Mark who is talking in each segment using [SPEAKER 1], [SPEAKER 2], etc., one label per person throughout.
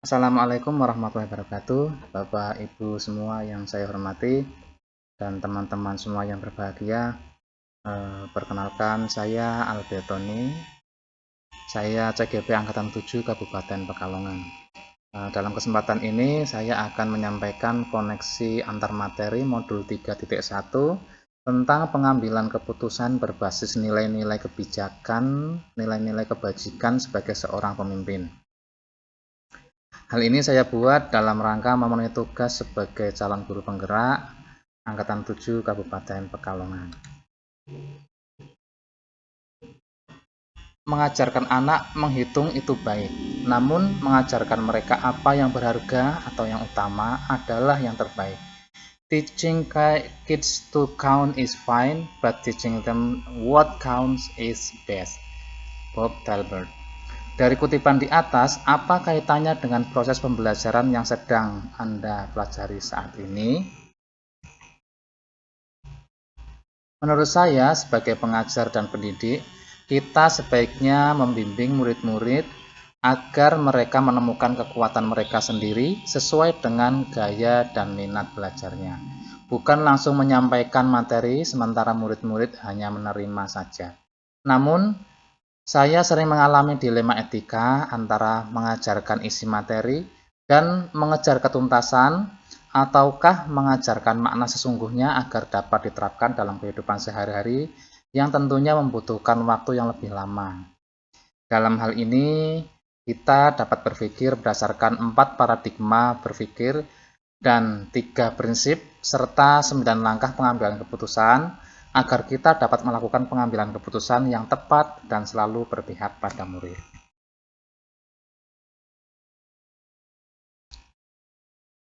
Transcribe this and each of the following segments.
[SPEAKER 1] Assalamualaikum warahmatullahi wabarakatuh, Bapak Ibu semua yang saya hormati dan teman-teman semua yang berbahagia. Perkenalkan, saya Albertoni, saya CGP Angkatan 7 Kabupaten Pekalongan. Dalam kesempatan ini saya akan menyampaikan koneksi antar materi modul 3.1 tentang pengambilan keputusan berbasis nilai-nilai kebijakan, nilai-nilai kebajikan sebagai seorang pemimpin. Hal ini saya buat dalam rangka memenuhi tugas sebagai calon guru penggerak Angkatan 7 Kabupaten Pekalongan. Mengajarkan anak menghitung itu baik, namun mengajarkan mereka apa yang berharga atau yang utama adalah yang terbaik. Teaching kids to count is fine, but teaching them what counts is best. Bob Talbert. Dari kutipan di atas, apa kaitannya dengan proses pembelajaran yang sedang Anda pelajari saat ini? Menurut saya, sebagai pengajar dan pendidik, kita sebaiknya membimbing murid-murid agar mereka menemukan kekuatan mereka sendiri sesuai dengan gaya dan minat belajarnya. Bukan langsung menyampaikan materi sementara murid-murid hanya menerima saja. Namun, saya sering mengalami dilema etika antara mengajarkan isi materi dan mengejar ketuntasan ataukah mengajarkan makna sesungguhnya agar dapat diterapkan dalam kehidupan sehari-hari yang tentunya membutuhkan waktu yang lebih lama. Dalam hal ini, kita dapat berpikir berdasarkan 4 paradigma berpikir dan 3 prinsip serta 9 langkah pengambilan keputusan agar kita dapat melakukan pengambilan keputusan yang tepat dan selalu berpihak pada murid.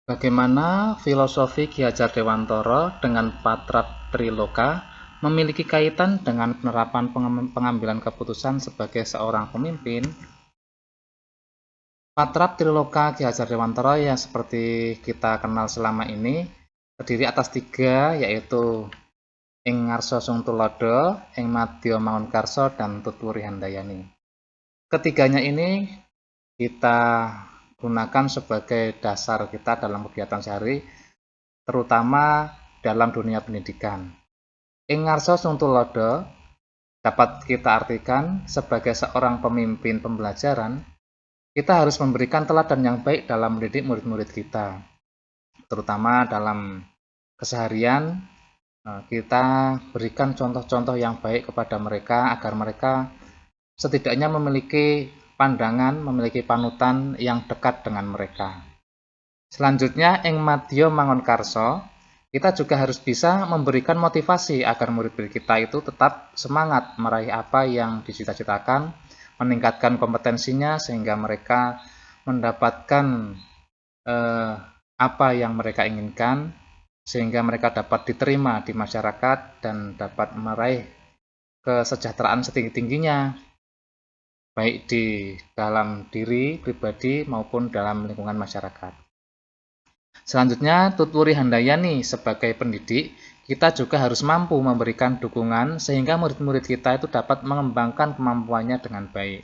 [SPEAKER 1] Bagaimana filosofi Ki Hajar Dewantara dengan Patra Triloka memiliki kaitan dengan penerapan pengambilan keputusan sebagai seorang pemimpin? Patra Triloka Ki Hajar Dewantara yang seperti kita kenal selama ini terdiri atas 3, yaitu Ing Ngarsa Sung Tulodo, Ing Madya Mangunkarsa, dan Tutwuri Handayani. Ketiganya ini kita gunakan sebagai dasar kita dalam kegiatan sehari, terutama dalam dunia pendidikan. Ing Ngarsa Sung Tulodo dapat kita artikan sebagai seorang pemimpin pembelajaran. Kita harus memberikan teladan yang baik dalam mendidik murid-murid kita, terutama dalam keseharian. Kita berikan contoh-contoh yang baik kepada mereka agar mereka setidaknya memiliki pandangan, memiliki panutan yang dekat dengan mereka. Selanjutnya, Ing Madya Mangunkarsa, kita juga harus bisa memberikan motivasi agar murid-murid kita itu tetap semangat meraih apa yang dicita-citakan, meningkatkan kompetensinya sehingga mereka mendapatkan apa yang mereka inginkan, sehingga mereka dapat diterima di masyarakat dan dapat meraih kesejahteraan setinggi-tingginya, baik di dalam diri pribadi maupun dalam lingkungan masyarakat. Selanjutnya, Tutwuri Handayani sebagai pendidik, kita juga harus mampu memberikan dukungan sehingga murid-murid kita itu dapat mengembangkan kemampuannya dengan baik.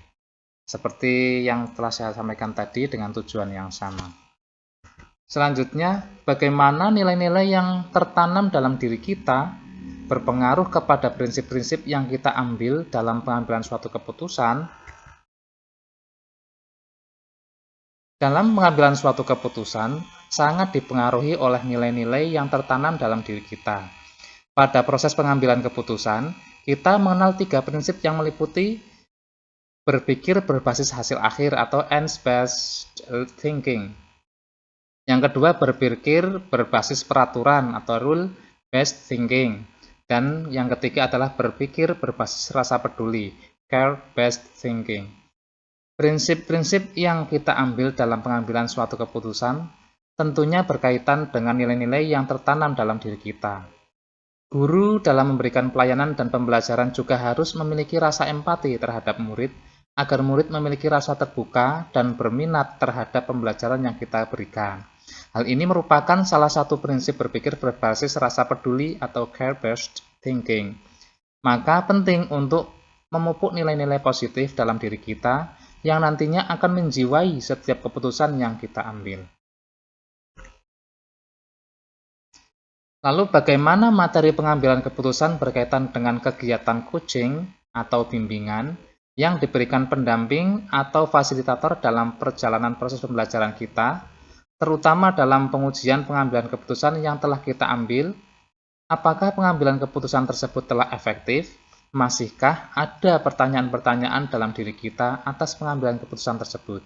[SPEAKER 1] Seperti yang telah saya sampaikan tadi dengan tujuan yang sama. Selanjutnya, bagaimana nilai-nilai yang tertanam dalam diri kita berpengaruh kepada prinsip-prinsip yang kita ambil dalam pengambilan suatu keputusan. Dalam pengambilan suatu keputusan, sangat dipengaruhi oleh nilai-nilai yang tertanam dalam diri kita. Pada proses pengambilan keputusan, kita mengenal 3 prinsip yang meliputi berpikir berbasis hasil akhir atau ends-based thinking. Yang kedua, berpikir berbasis peraturan atau rule-based thinking. Dan yang ketiga adalah berpikir berbasis rasa peduli, care-based thinking. Prinsip-prinsip yang kita ambil dalam pengambilan suatu keputusan tentunya berkaitan dengan nilai-nilai yang tertanam dalam diri kita. Guru dalam memberikan pelayanan dan pembelajaran juga harus memiliki rasa empati terhadap murid, agar murid memiliki rasa terbuka dan berminat terhadap pembelajaran yang kita berikan. Hal ini merupakan salah satu prinsip berpikir berbasis rasa peduli atau care-based thinking. Maka penting untuk memupuk nilai-nilai positif dalam diri kita yang nantinya akan menjiwai setiap keputusan yang kita ambil. Lalu bagaimana materi pengambilan keputusan berkaitan dengan kegiatan coaching atau bimbingan yang diberikan pendamping atau fasilitator dalam perjalanan proses pembelajaran kita, terutama dalam pengujian pengambilan keputusan yang telah kita ambil. Apakah pengambilan keputusan tersebut telah efektif? Masihkah ada pertanyaan-pertanyaan dalam diri kita atas pengambilan keputusan tersebut?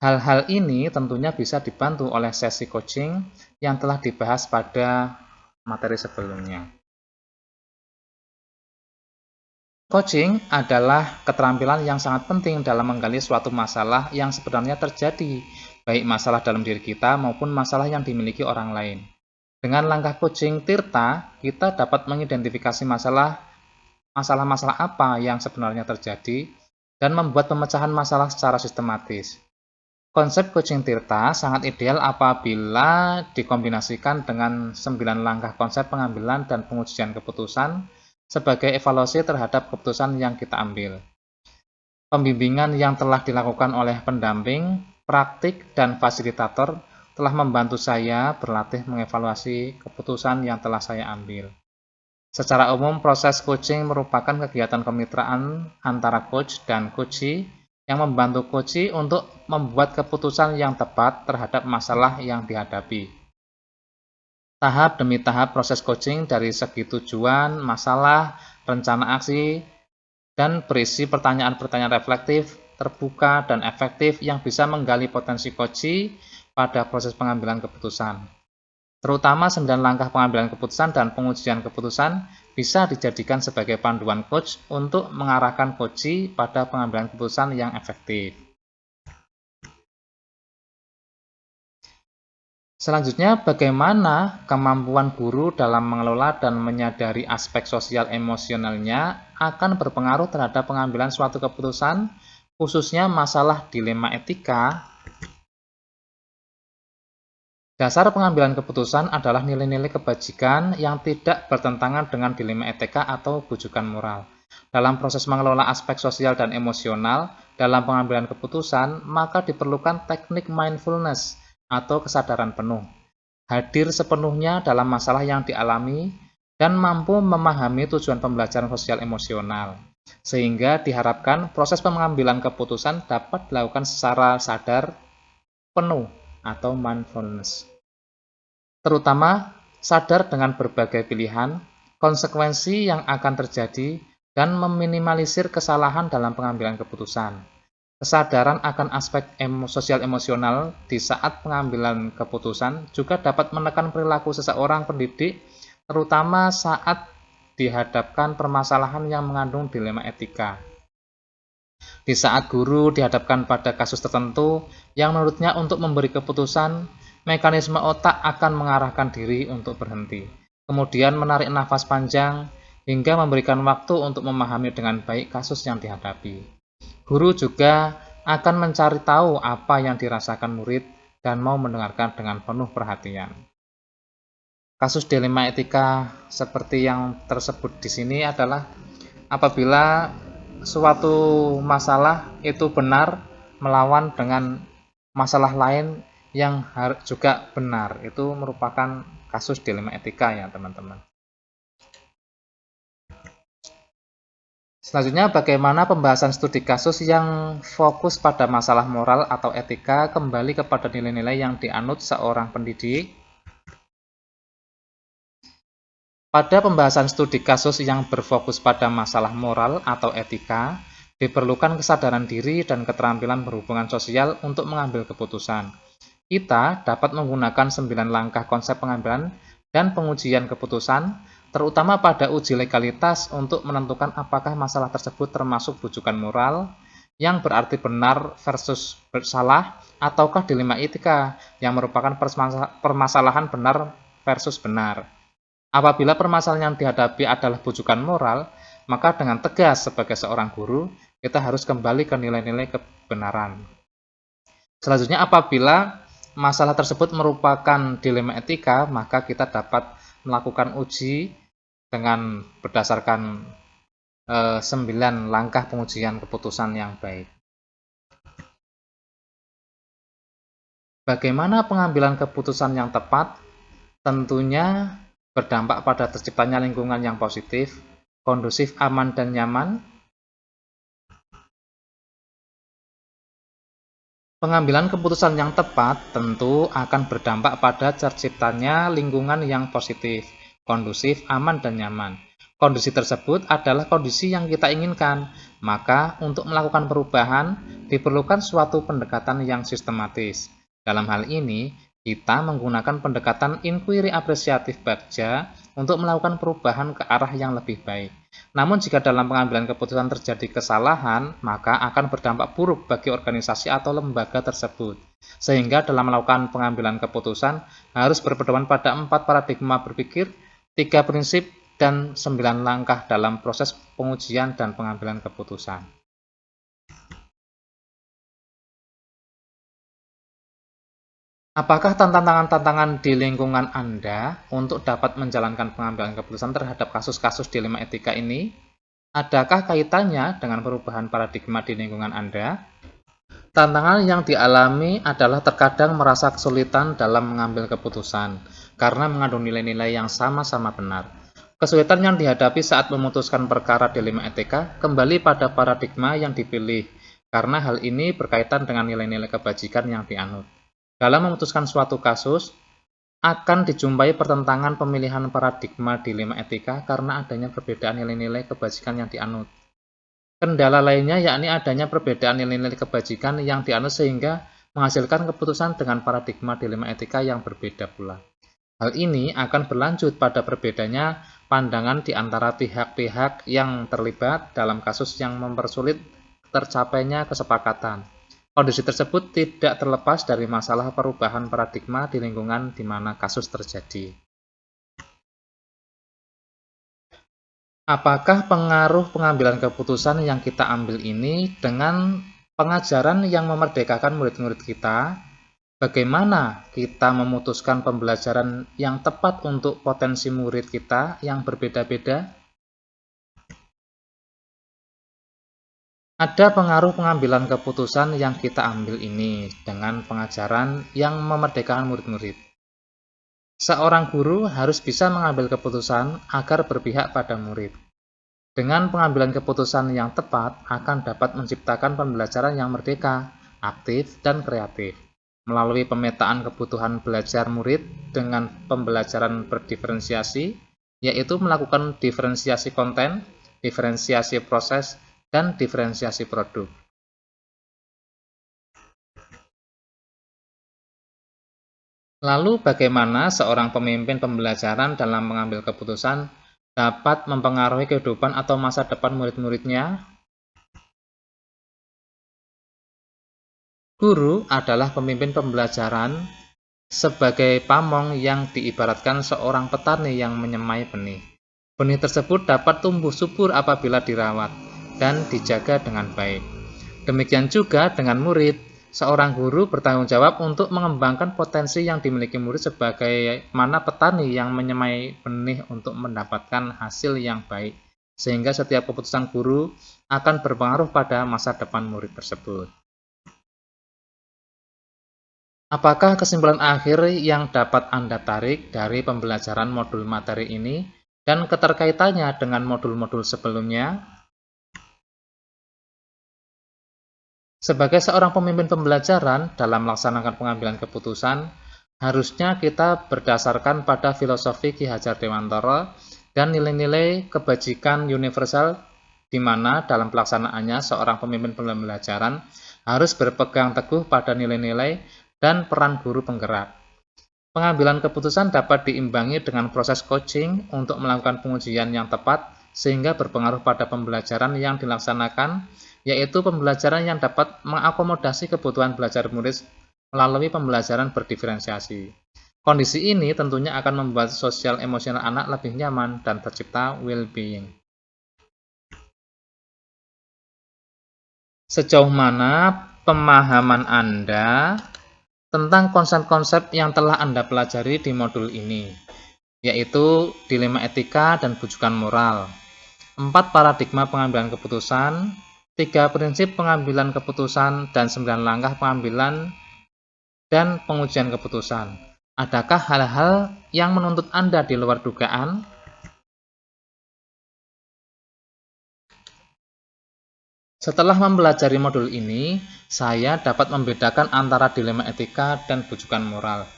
[SPEAKER 1] Hal-hal ini tentunya bisa dibantu oleh sesi coaching yang telah dibahas pada materi sebelumnya. Coaching adalah keterampilan yang sangat penting dalam menggali suatu masalah yang sebenarnya terjadi, baik masalah dalam diri kita maupun masalah yang dimiliki orang lain. Dengan langkah coaching Tirta, kita dapat mengidentifikasi masalah-masalah apa yang sebenarnya terjadi dan membuat pemecahan masalah secara sistematis. Konsep coaching Tirta sangat ideal apabila dikombinasikan dengan 9 langkah konsep pengambilan dan pengujian keputusan sebagai evaluasi terhadap keputusan yang kita ambil. Pembimbingan yang telah dilakukan oleh pendamping, praktik, dan fasilitator telah membantu saya berlatih mengevaluasi keputusan yang telah saya ambil. Secara umum, proses coaching merupakan kegiatan kemitraan antara coach dan coachee yang membantu coachee untuk membuat keputusan yang tepat terhadap masalah yang dihadapi. Tahap demi tahap proses coaching dari segi tujuan, masalah, rencana aksi, dan berisi pertanyaan-pertanyaan reflektif, terbuka, dan efektif yang bisa menggali potensi coachee pada proses pengambilan keputusan. Terutama 9 langkah pengambilan keputusan dan pengujian keputusan bisa dijadikan sebagai panduan coach untuk mengarahkan coachee pada pengambilan keputusan yang efektif. Selanjutnya, bagaimana kemampuan guru dalam mengelola dan menyadari aspek sosial emosionalnya akan berpengaruh terhadap pengambilan suatu keputusan, khususnya masalah dilema etika. Dasar pengambilan keputusan adalah nilai-nilai kebajikan yang tidak bertentangan dengan dilema etika atau bujukan moral. Dalam proses mengelola aspek sosial dan emosional dalam pengambilan keputusan, maka diperlukan teknik mindfulness atau kesadaran penuh, hadir sepenuhnya dalam masalah yang dialami, dan mampu memahami tujuan pembelajaran sosial emosional, sehingga diharapkan proses pengambilan keputusan dapat dilakukan secara sadar penuh atau mindfulness. Terutama sadar dengan berbagai pilihan, konsekuensi yang akan terjadi, dan meminimalisir kesalahan dalam pengambilan keputusan. Kesadaran akan aspek sosial emosional di saat pengambilan keputusan juga dapat menekan perilaku seseorang pendidik, terutama saat dihadapkan permasalahan yang mengandung dilema etika. Di saat guru dihadapkan pada kasus tertentu yang menurutnya untuk memberi keputusan, mekanisme otak akan mengarahkan diri untuk berhenti, kemudian menarik nafas panjang, hingga memberikan waktu untuk memahami dengan baik kasus yang dihadapi. Guru juga akan mencari tahu apa yang dirasakan murid dan mau mendengarkan dengan penuh perhatian. Kasus dilema etika seperti yang tersebut di sini adalah apabila suatu masalah itu benar melawan dengan masalah lain yang juga benar, itu merupakan kasus dilema etika ya teman-teman. Selanjutnya, bagaimana pembahasan studi kasus yang fokus pada masalah moral atau etika kembali kepada nilai-nilai yang dianut seorang pendidik. Pada pembahasan studi kasus yang berfokus pada masalah moral atau etika, diperlukan kesadaran diri dan keterampilan berhubungan sosial untuk mengambil keputusan. Kita dapat menggunakan 9 langkah konsep pengambilan dan pengujian keputusan, terutama pada uji legalitas untuk menentukan apakah masalah tersebut termasuk bujukan moral, yang berarti benar versus salah, ataukah dilema etika, yang merupakan permasalahan benar versus benar. Apabila permasalahan yang dihadapi adalah bujukan moral, maka dengan tegas sebagai seorang guru, kita harus kembali ke nilai-nilai kebenaran. Selanjutnya, apabila masalah tersebut merupakan dilema etika, maka kita dapat melakukan uji dengan berdasarkan 9 langkah pengujian keputusan yang baik. Bagaimana pengambilan keputusan yang tepat? Tentunya berdampak pada terciptanya lingkungan yang positif, kondusif, aman, dan nyaman. Pengambilan keputusan yang tepat tentu akan berdampak pada terciptanya lingkungan yang positif, kondusif, aman, dan nyaman. Kondisi tersebut adalah kondisi yang kita inginkan, maka untuk melakukan perubahan diperlukan suatu pendekatan yang sistematis. Dalam hal ini, kita menggunakan pendekatan inquiry apresiatif Bagja untuk melakukan perubahan ke arah yang lebih baik. Namun jika dalam pengambilan keputusan terjadi kesalahan, maka akan berdampak buruk bagi organisasi atau lembaga tersebut. Sehingga dalam melakukan pengambilan keputusan harus berpedoman pada 4 paradigma berpikir, 3 prinsip, dan 9 langkah dalam proses pengujian dan pengambilan keputusan. Apakah tantangan-tantangan di lingkungan Anda untuk dapat menjalankan pengambilan keputusan terhadap kasus-kasus dilema etika ini? Adakah kaitannya dengan perubahan paradigma di lingkungan Anda? Tantangan yang dialami adalah terkadang merasa kesulitan dalam mengambil keputusan karena mengandung nilai-nilai yang sama-sama benar. Kesulitan yang dihadapi saat memutuskan perkara dilema etika kembali pada paradigma yang dipilih, karena hal ini berkaitan dengan nilai-nilai kebajikan yang dianut. Dalam memutuskan suatu kasus, akan dijumpai pertentangan pemilihan paradigma dilema etika karena adanya perbedaan nilai-nilai kebajikan yang dianut. Kendala lainnya yakni adanya perbedaan nilai-nilai kebajikan yang dianut sehingga menghasilkan keputusan dengan paradigma dilema etika yang berbeda pula. Hal ini akan berlanjut pada berbedanya pandangan di antara pihak-pihak yang terlibat dalam kasus yang mempersulit tercapainya kesepakatan. Kondisi tersebut tidak terlepas dari masalah perubahan paradigma di lingkungan di mana kasus terjadi. Apakah pengaruh pengambilan keputusan yang kita ambil ini dengan pengajaran yang memerdekakan murid-murid kita? Bagaimana kita memutuskan pembelajaran yang tepat untuk potensi murid kita yang berbeda-beda? Ada pengaruh pengambilan keputusan yang kita ambil ini dengan pengajaran yang memerdekakan murid-murid. Seorang guru harus bisa mengambil keputusan agar berpihak pada murid. Dengan pengambilan keputusan yang tepat akan dapat menciptakan pembelajaran yang merdeka, aktif, dan kreatif. Melalui pemetaan kebutuhan belajar murid dengan pembelajaran berdiferensiasi, yaitu melakukan diferensiasi konten, diferensiasi proses, dan diferensiasi produk. Lalu bagaimana seorang pemimpin pembelajaran dalam mengambil keputusan dapat mempengaruhi kehidupan atau masa depan murid-muridnya? Guru adalah pemimpin pembelajaran sebagai pamong yang diibaratkan seorang petani yang menyemai benih. Benih tersebut dapat tumbuh subur apabila dirawat dan dijaga dengan baik. Demikian juga dengan murid, seorang guru bertanggung jawab untuk mengembangkan potensi yang dimiliki murid sebagaimana petani yang menyemai benih untuk mendapatkan hasil yang baik, sehingga setiap keputusan guru akan berpengaruh pada masa depan murid tersebut. Apakah kesimpulan akhir yang dapat Anda tarik dari pembelajaran modul materi ini dan keterkaitannya dengan modul-modul sebelumnya? Sebagai seorang pemimpin pembelajaran dalam melaksanakan pengambilan keputusan, harusnya kita berdasarkan pada filosofi Ki Hajar Dewantara dan nilai-nilai kebajikan universal di mana dalam pelaksanaannya seorang pemimpin pembelajaran harus berpegang teguh pada nilai-nilai dan peran guru penggerak. Pengambilan keputusan dapat diimbangi dengan proses coaching untuk melakukan pengujian yang tepat sehingga berpengaruh pada pembelajaran yang dilaksanakan, yaitu pembelajaran yang dapat mengakomodasi kebutuhan belajar murid melalui pembelajaran berdiferensiasi. Kondisi ini tentunya akan membuat sosial emosional anak lebih nyaman dan tercipta well-being. Sejauh mana pemahaman Anda tentang konsep-konsep yang telah Anda pelajari di modul ini, yaitu dilema etika dan bujukan moral, 4 paradigma pengambilan keputusan, 3 prinsip pengambilan keputusan, dan 9 langkah pengambilan dan pengujian keputusan. Adakah hal-hal yang menuntut Anda di luar dugaan? Setelah mempelajari modul ini, saya dapat membedakan antara dilema etika dan bujukan moral,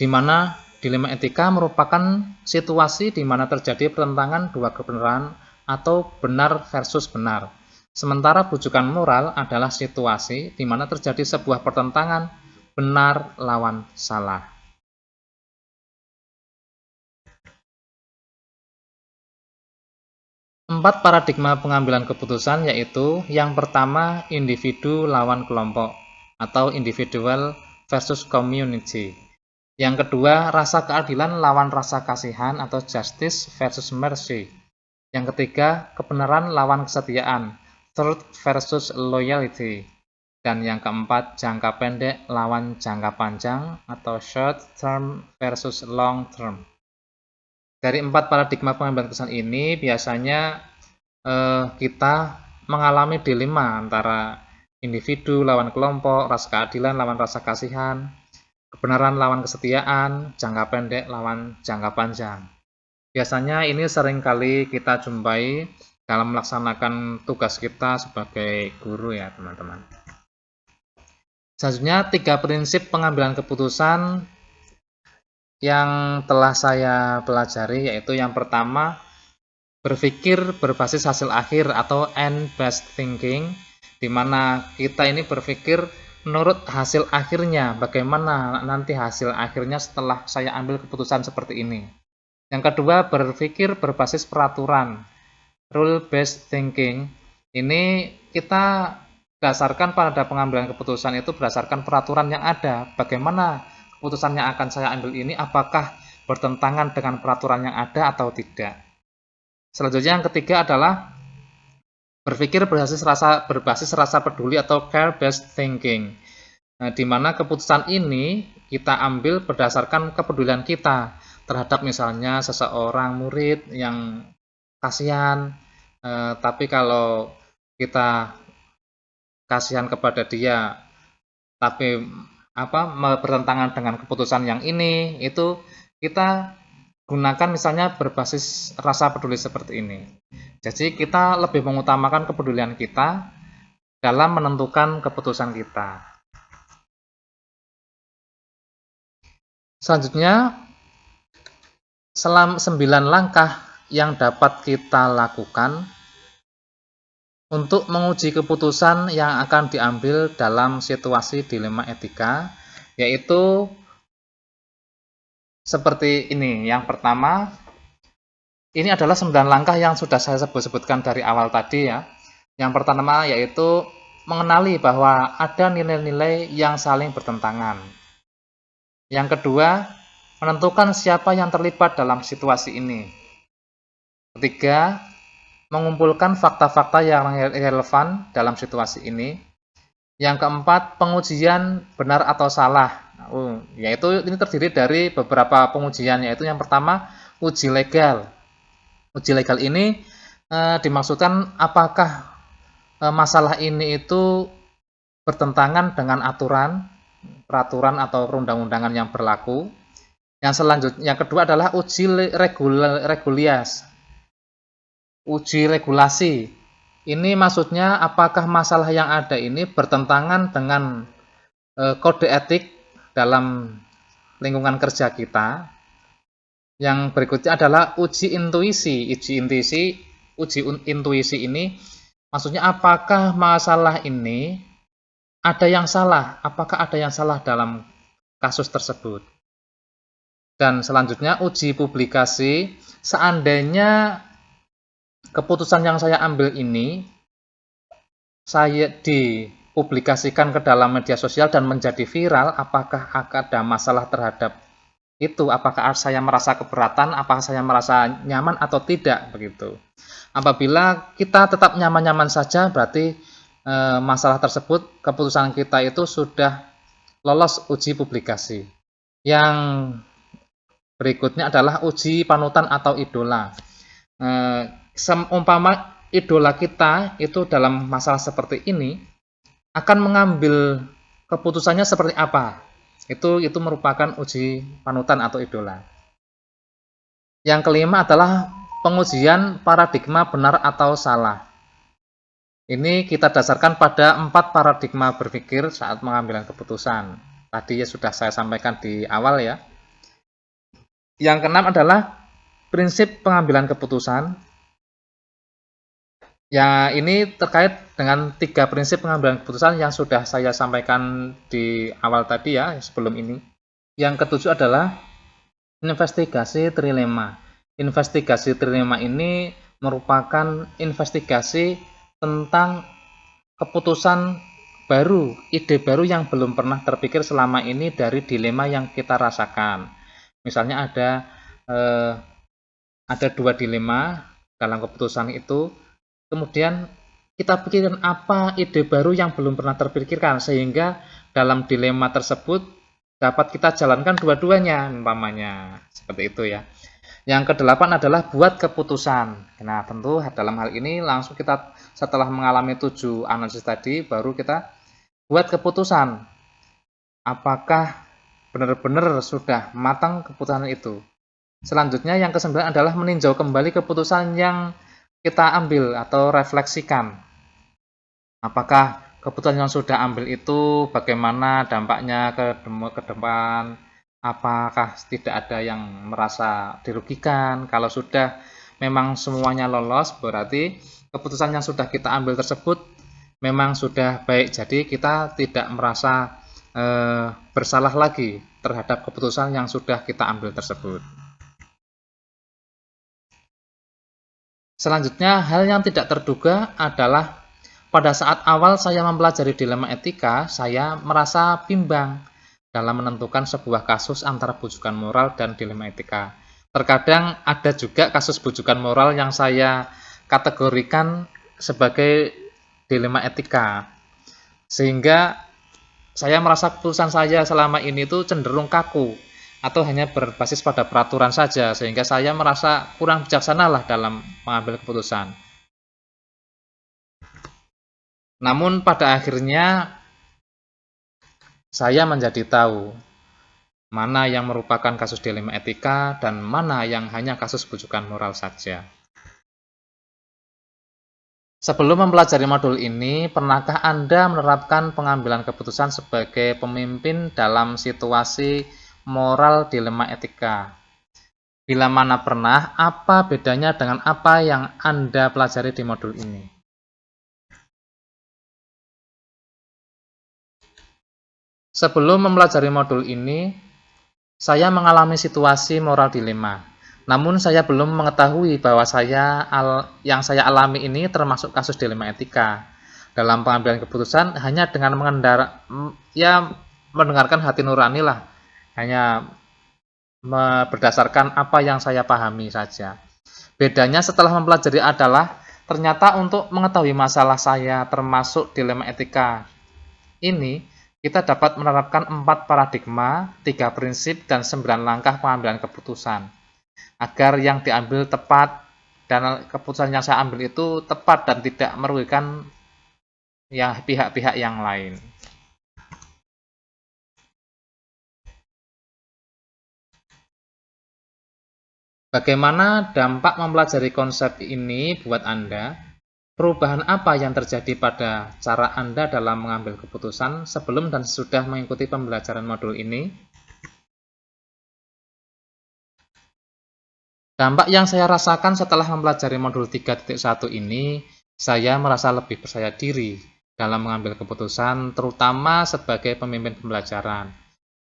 [SPEAKER 1] di mana dilema etika merupakan situasi di mana terjadi pertentangan dua kebenaran atau benar versus benar. Sementara bujukan moral adalah situasi di mana terjadi sebuah pertentangan benar lawan salah. Empat paradigma pengambilan keputusan yaitu yang pertama individu lawan kelompok atau individual versus community. Yang kedua rasa keadilan lawan rasa kasihan atau justice versus mercy. Yang ketiga kebenaran lawan kesetiaan, truth versus loyalty. Dan yang keempat jangka pendek lawan jangka panjang atau short term versus long term. Dari empat paradigma pengambilan keputusan ini biasanya kita mengalami dilema antara individu lawan kelompok, rasa keadilan lawan rasa kasihan, kebenaran lawan kesetiaan, jangka pendek lawan jangka panjang. Biasanya ini seringkali kita jumpai dalam melaksanakan tugas kita sebagai guru ya teman-teman. Selanjutnya 3 prinsip pengambilan keputusan yang telah saya pelajari, yaitu yang pertama berpikir berbasis hasil akhir atau end-based thinking, di mana kita ini berpikir menurut hasil akhirnya, bagaimana nanti hasil akhirnya setelah saya ambil keputusan seperti ini. Yang kedua berpikir berbasis peraturan, rule-based thinking. Ini kita berdasarkan pada pengambilan keputusan itu berdasarkan peraturan yang ada, bagaimana keputusan yang akan saya ambil ini apakah bertentangan dengan peraturan yang ada atau tidak. Selanjutnya yang ketiga adalah berpikir berbasis rasa peduli atau care-based thinking. Nah, di mana keputusan ini kita ambil berdasarkan kepedulian kita terhadap misalnya seseorang murid yang kasihan, tapi kalau kita kasihan kepada dia tapi bertentangan dengan keputusan yang ini, itu kita gunakan misalnya berbasis rasa peduli seperti ini. Jadi kita lebih mengutamakan kepedulian kita dalam menentukan keputusan kita. Selanjutnya 9 langkah yang dapat kita lakukan untuk menguji keputusan yang akan diambil dalam situasi dilema etika, yaitu seperti ini. Yang pertama, ini adalah 9 langkah yang sudah saya sebutkan dari awal tadi ya. Yang pertama yaitu mengenali bahwa ada nilai-nilai yang saling bertentangan. Yang kedua, menentukan siapa yang terlibat dalam situasi ini. Ketiga, mengumpulkan fakta-fakta yang relevan dalam situasi ini. Yang keempat, pengujian benar atau salah. Yaitu ini terdiri dari beberapa pengujian, yaitu yang pertama, uji legal. Uji legal ini dimaksudkan apakah masalah ini itu bertentangan dengan peraturan atau perundang-undangan yang berlaku. Yang selanjutnya, yang kedua adalah uji regulasi. Ini maksudnya apakah masalah yang ada ini bertentangan dengan kode etik dalam lingkungan kerja kita. Yang berikutnya adalah uji intuisi. Uji intuisi ini maksudnya apakah masalah ini ada yang salah, apakah ada yang salah dalam kasus tersebut. Dan selanjutnya uji publikasi. Seandainya keputusan yang saya ambil ini saya dipublikasikan ke dalam media sosial dan menjadi viral, apakah ada masalah terhadap itu? Apakah saya merasa keberatan, apakah saya merasa nyaman atau tidak begitu. Apabila kita tetap nyaman-nyaman saja, berarti masalah tersebut, keputusan kita itu sudah lolos uji publikasi. Yang berikutnya adalah uji panutan atau idola. Seumpama idola kita itu dalam masalah seperti ini akan mengambil keputusannya seperti apa Itu merupakan uji panutan atau idola. Yang kelima adalah pengujian paradigma benar atau salah. Ini kita dasarkan pada 4 paradigma berpikir saat pengambilan keputusan. Tadi ya sudah saya sampaikan di awal ya. Yang keenam adalah prinsip pengambilan keputusan. Ya, ini terkait dengan 3 prinsip pengambilan keputusan yang sudah saya sampaikan di awal tadi ya, sebelum ini. Yang ketujuh adalah investigasi trilema. Investigasi trilema ini merupakan investigasi tentang keputusan baru, ide baru yang belum pernah terpikir selama ini dari dilema yang kita rasakan. Misalnya ada 2 dilema dalam keputusan itu. Kemudian kita pikirkan apa ide baru yang belum pernah terpikirkan sehingga dalam dilema tersebut dapat kita jalankan dua-duanya umpamanya. Seperti itu ya. Yang kedelapan adalah buat keputusan. Nah, tentu dalam hal ini langsung kita setelah mengalami 7 analisis tadi baru kita buat keputusan. Apakah benar-benar sudah matang keputusan itu? Selanjutnya yang ke-9 adalah meninjau kembali keputusan yang kita ambil atau refleksikan. Apakah keputusan yang sudah ambil itu bagaimana dampaknya ke depan? Apakah tidak ada yang merasa dirugikan? Kalau sudah memang semuanya lolos, berarti keputusan yang sudah kita ambil tersebut memang sudah baik. Jadi kita tidak merasa bersalah lagi terhadap keputusan yang sudah kita ambil tersebut. Selanjutnya, hal yang tidak terduga adalah pada saat awal saya mempelajari dilema etika, saya merasa bimbang dalam menentukan sebuah kasus antara bujukan moral dan dilema etika. Terkadang ada juga kasus bujukan moral yang saya kategorikan sebagai dilema etika. Sehingga saya merasa keputusan saya selama ini itu cenderung kaku atau hanya berbasis pada peraturan saja, sehingga saya merasa kurang bijaksana lah dalam mengambil keputusan. Namun pada akhirnya saya menjadi tahu mana yang merupakan kasus dilema etika dan mana yang hanya kasus bujukan moral saja. Sebelum mempelajari modul ini, pernahkah Anda menerapkan pengambilan keputusan sebagai pemimpin dalam situasi moral dilema etika? Bila mana pernah, apa bedanya dengan apa yang Anda pelajari di modul ini? Sebelum mempelajari modul ini, saya mengalami situasi moral dilema. Namun saya belum mengetahui bahwa yang saya alami ini termasuk kasus dilema etika. Dalam pengambilan keputusan hanya dengan mendengarkan hati nurani lah. Hanya berdasarkan apa yang saya pahami saja. Bedanya setelah mempelajari adalah ternyata untuk mengetahui masalah saya termasuk dilema etika ini, kita dapat menerapkan 4 paradigma, 3 prinsip, dan 9 langkah pengambilan keputusan. Agar yang diambil tepat dan keputusan yang saya ambil itu tepat dan tidak merugikan pihak-pihak yang lain. Bagaimana dampak mempelajari konsep ini buat Anda? Perubahan apa yang terjadi pada cara Anda dalam mengambil keputusan sebelum dan sesudah mengikuti pembelajaran modul ini? Dampak yang saya rasakan setelah mempelajari modul 3.1 ini, saya merasa lebih percaya diri dalam mengambil keputusan, terutama sebagai pemimpin pembelajaran.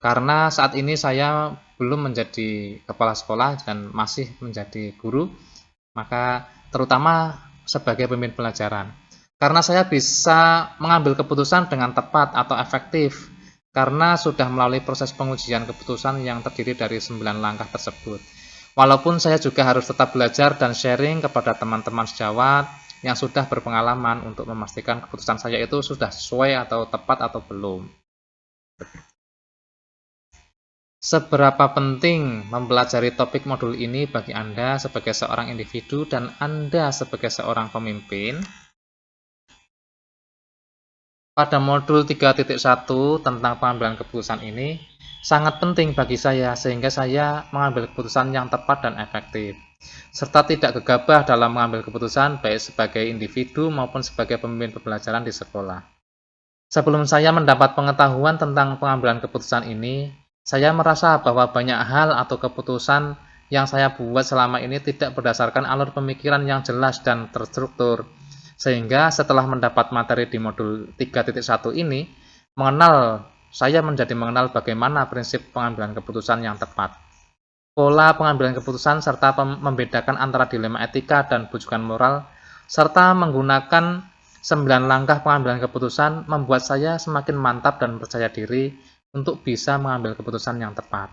[SPEAKER 1] Karena saat ini saya belum menjadi kepala sekolah dan masih menjadi guru, maka terutama sebagai pemimpin pelajaran. Karena saya bisa mengambil keputusan dengan tepat atau efektif, karena sudah melalui proses pengujian keputusan yang terdiri dari 9 langkah tersebut. Walaupun saya juga harus tetap belajar dan sharing kepada teman-teman sejawat yang sudah berpengalaman untuk memastikan keputusan saya itu sudah sesuai atau tepat atau belum. Seberapa penting mempelajari topik modul ini bagi Anda sebagai seorang individu dan Anda sebagai seorang pemimpin? Pada modul 3.1 tentang pengambilan keputusan ini, sangat penting bagi saya sehingga saya mengambil keputusan yang tepat dan efektif, serta tidak gegabah dalam mengambil keputusan baik sebagai individu maupun sebagai pemimpin pembelajaran di sekolah. Sebelum saya mendapat pengetahuan tentang pengambilan keputusan ini, saya merasa bahwa banyak hal atau keputusan yang saya buat selama ini tidak berdasarkan alur pemikiran yang jelas dan terstruktur. Sehingga setelah mendapat materi di modul 3.1 ini, saya menjadi mengenal bagaimana prinsip pengambilan keputusan yang tepat, pola pengambilan keputusan, serta membedakan antara dilema etika dan bujukan moral, serta menggunakan 9 langkah pengambilan keputusan membuat saya semakin mantap dan percaya diri untuk bisa mengambil keputusan yang tepat.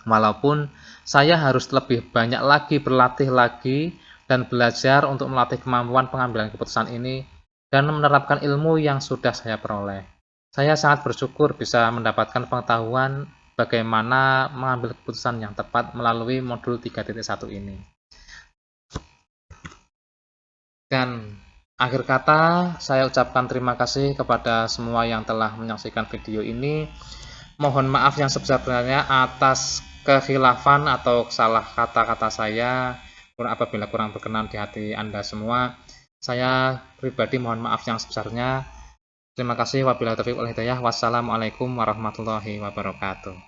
[SPEAKER 1] Walaupun saya harus lebih banyak lagi berlatih lagi dan belajar untuk melatih kemampuan pengambilan keputusan ini dan menerapkan ilmu yang sudah saya peroleh. Saya sangat bersyukur bisa mendapatkan pengetahuan bagaimana mengambil keputusan yang tepat melalui modul 3.1 ini. Dan akhir kata, saya ucapkan terima kasih kepada semua yang telah menyaksikan video ini. Mohon maaf yang sebesar-besarnya atas kekhilafan atau salah kata-kata saya apabila kurang berkenan di hati Anda semua. Saya pribadi mohon maaf yang sebesarnya. Terima kasih. Wabillahi taufiq wal hidayah. Wassalamualaikum warahmatullahi wabarakatuh.